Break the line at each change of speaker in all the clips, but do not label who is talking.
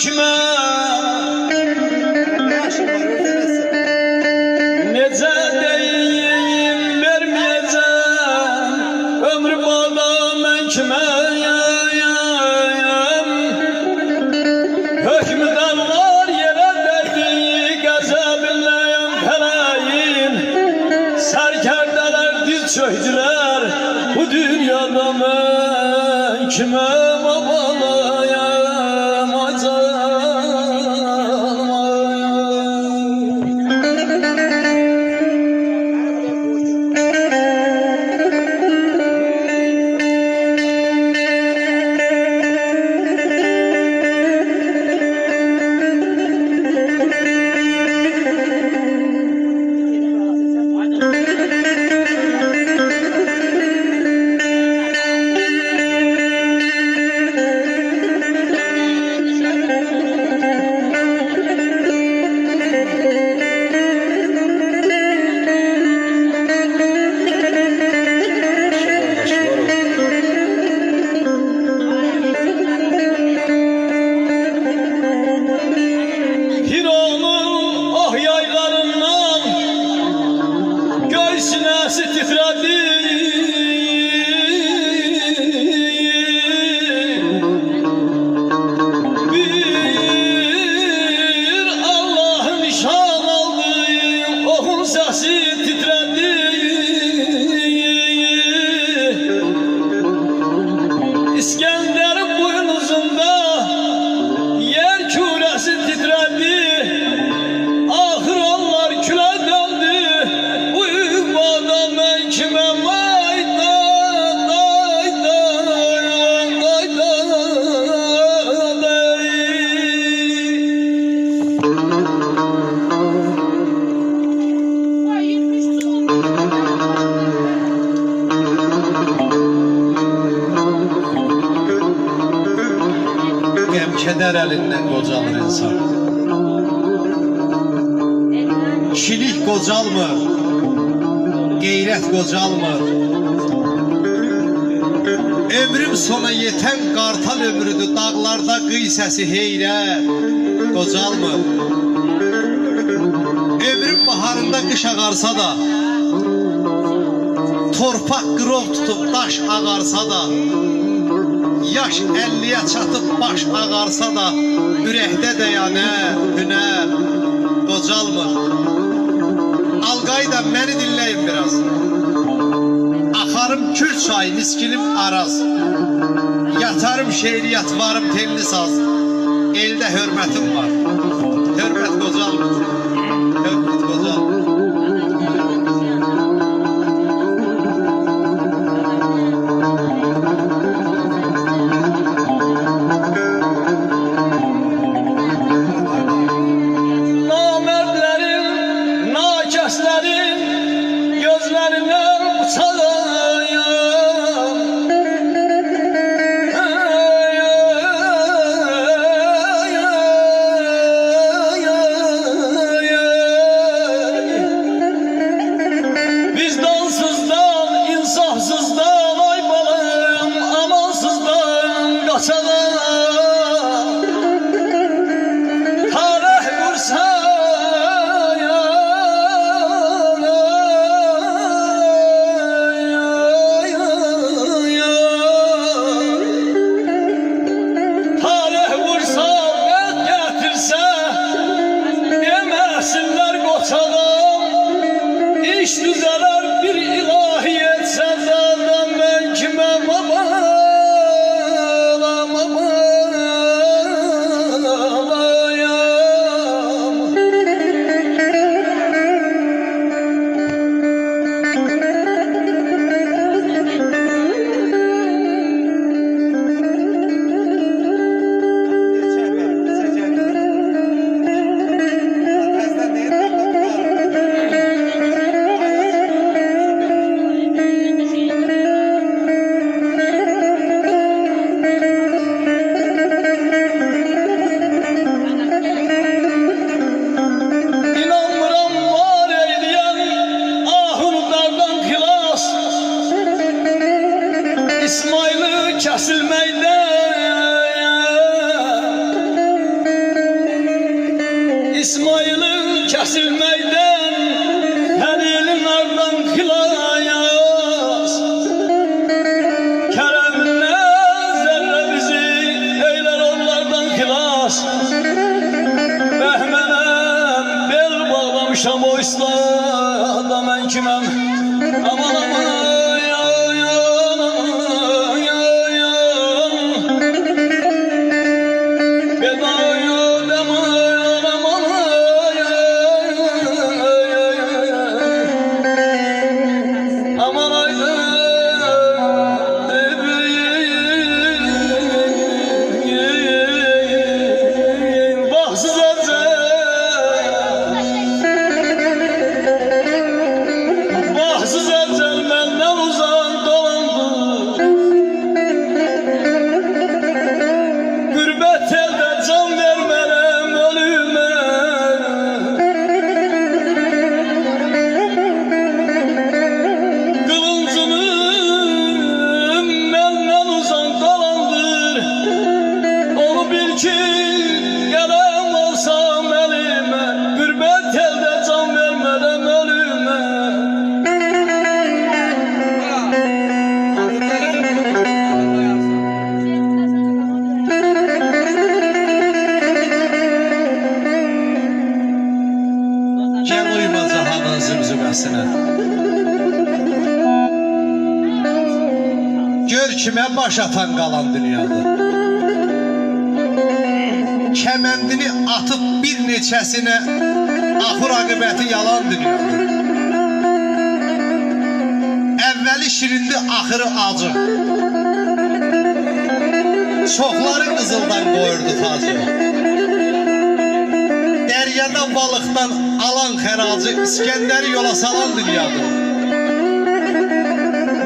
kime nece deyim vermeyeceğim ömrü bana ben kime hükmüdarlar yere değdi gazabilleyim feleğin serkerdeler diz çöktüler bu dünyada ben kime babalayım acayım. Sinesi titredi bir Allah'ın nişan aldı ohun sesi titredi İskender'in boynuzunda yer küresi titredi ahır onlar küle döndü
Keder elinden qocalır insan. Kişilik qocalmır, qeyrət qocalmır. Ömrüm sona yeten qartal ömrüdür, dağlarda qıy səsi heyrət qocalmır. Ömrüm baharında qış ağarsa da, torpaq qırov tutub daş ağarsa da, yaş 50'ye çatıp baş ağarsa da ürəkdə dəyənər, hünər qocalmır. Alqayda məni dinləyin biraz. Axarım Kür çayı, niskilim Araz. Yatarım şeiriyyat, varım telli saz. Elde hörmətim var. Hörmət qocalmır. Hörmət qocalmır.
Gözlerine bıçağıyım vicdansızdan, insafsızdan ay balım amansızdan kaçalım tarih vursa İş düzeler bir ilahiyet sevdadan ben kime babalayam. kesilmeyde ki qələm olsam əlimə, qürbət əldə can vermərəm ölümə.
Gel uyma cahanın zümzüməsinə. Gör kimə baş atan qalan dünyada. Kəməndini atıb bir neçəsinə, axır aqibəti yalan dünyada. Əvvəli şirindi, axırı acı. Çoxları qızıldan qoyurdu tacı. Dəryada balıqdan alan xəracı, İskəndəri yola salan dünyada.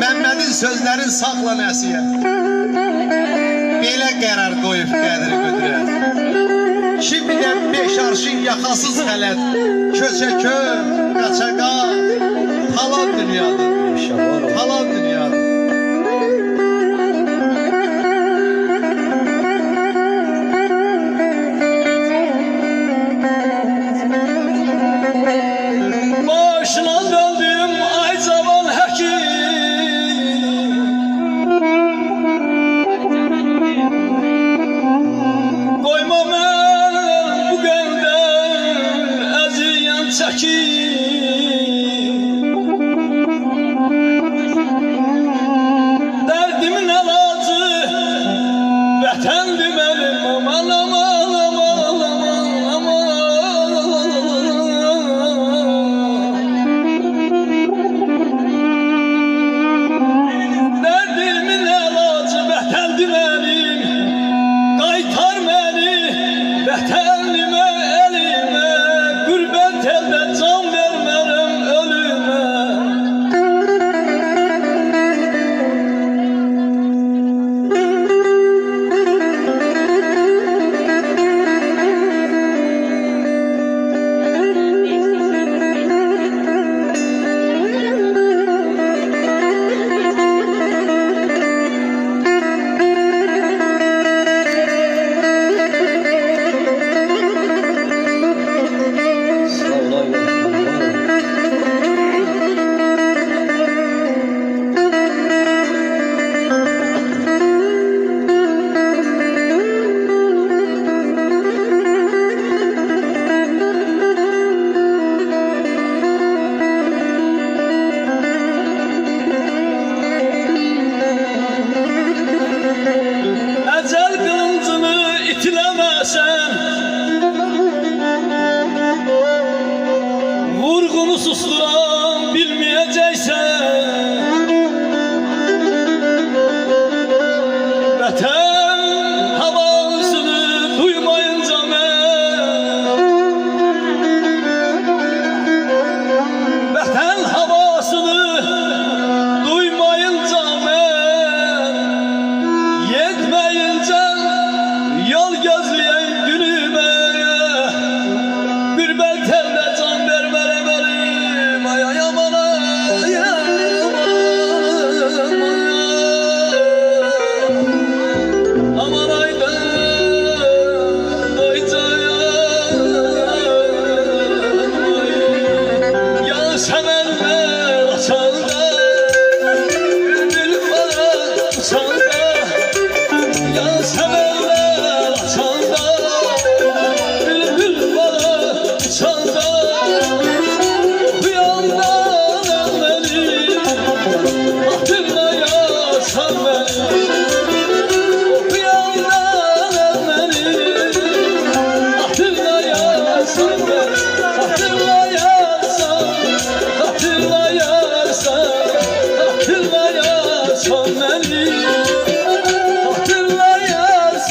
Məmmədin sözlərin saxla nəsiyə. Belə qərar qoyub qədri qüdrət. Şimdidən 5 arşın yaxasız xələt, köçəkör, qaçaqaq, talan dünyadır. Talan dünyadır.
Başına döndüm ay cavan həkim, qoyma mən bu qəldən əziyyət çəkim. Dərdimin əlacı vətəndir mənim, aman aman aman aman aman. Dərdimin əlacı vətəndir mənim, qaytar məni vətənimə, əlimə, qürbət əldə can vermərəm ölümə. Əcəl qılıncını itiləməsən, vurğunu susturan bilməyəcəksən. Vətən havasını duymayınca mən, vətən havasını duymayınca mən, yetməyincə yol gözləyən günümə, qürbət əldə can vermərəm əlim, ay ay aman ay aman aydan doyacağım. Ya səmənlər açanda, bülbül bana uçanda, ya səmənlər açanda, bülbül bana uçanda, oxuyandan məni, hatırlayasan məni, oxuyandan məni, hatırlayasan məni, hatırlayasan, hatırlayasan, hatırlayasan məni, hatırlayasan.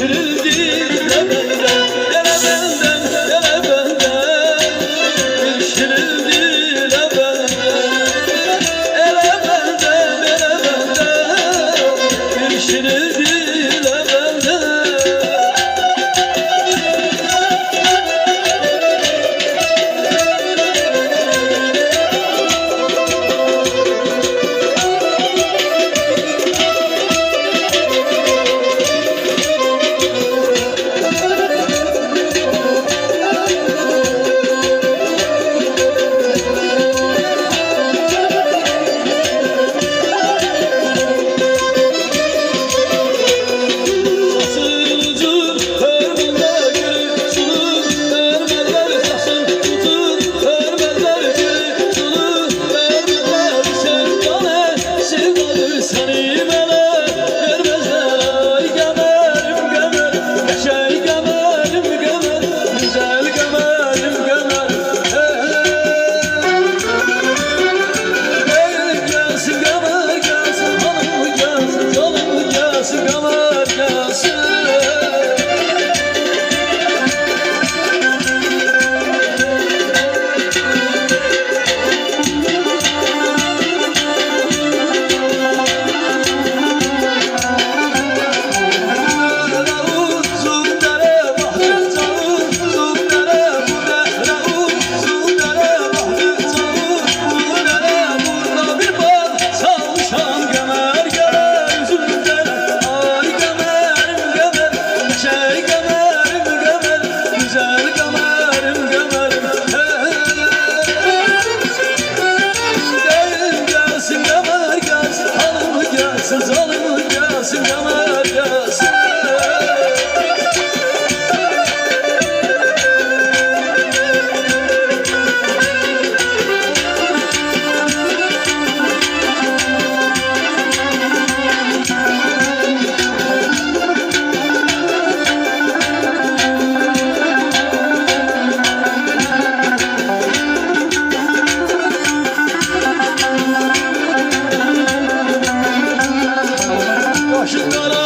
Pişirildi ele benden, ele benden, ele benden. Pişirildi ele benden, ele benden, ele benden. Pişirildi ele benden. Gamer gelsin. Zalımı gelsin, gamer gelsin. Kaşıklar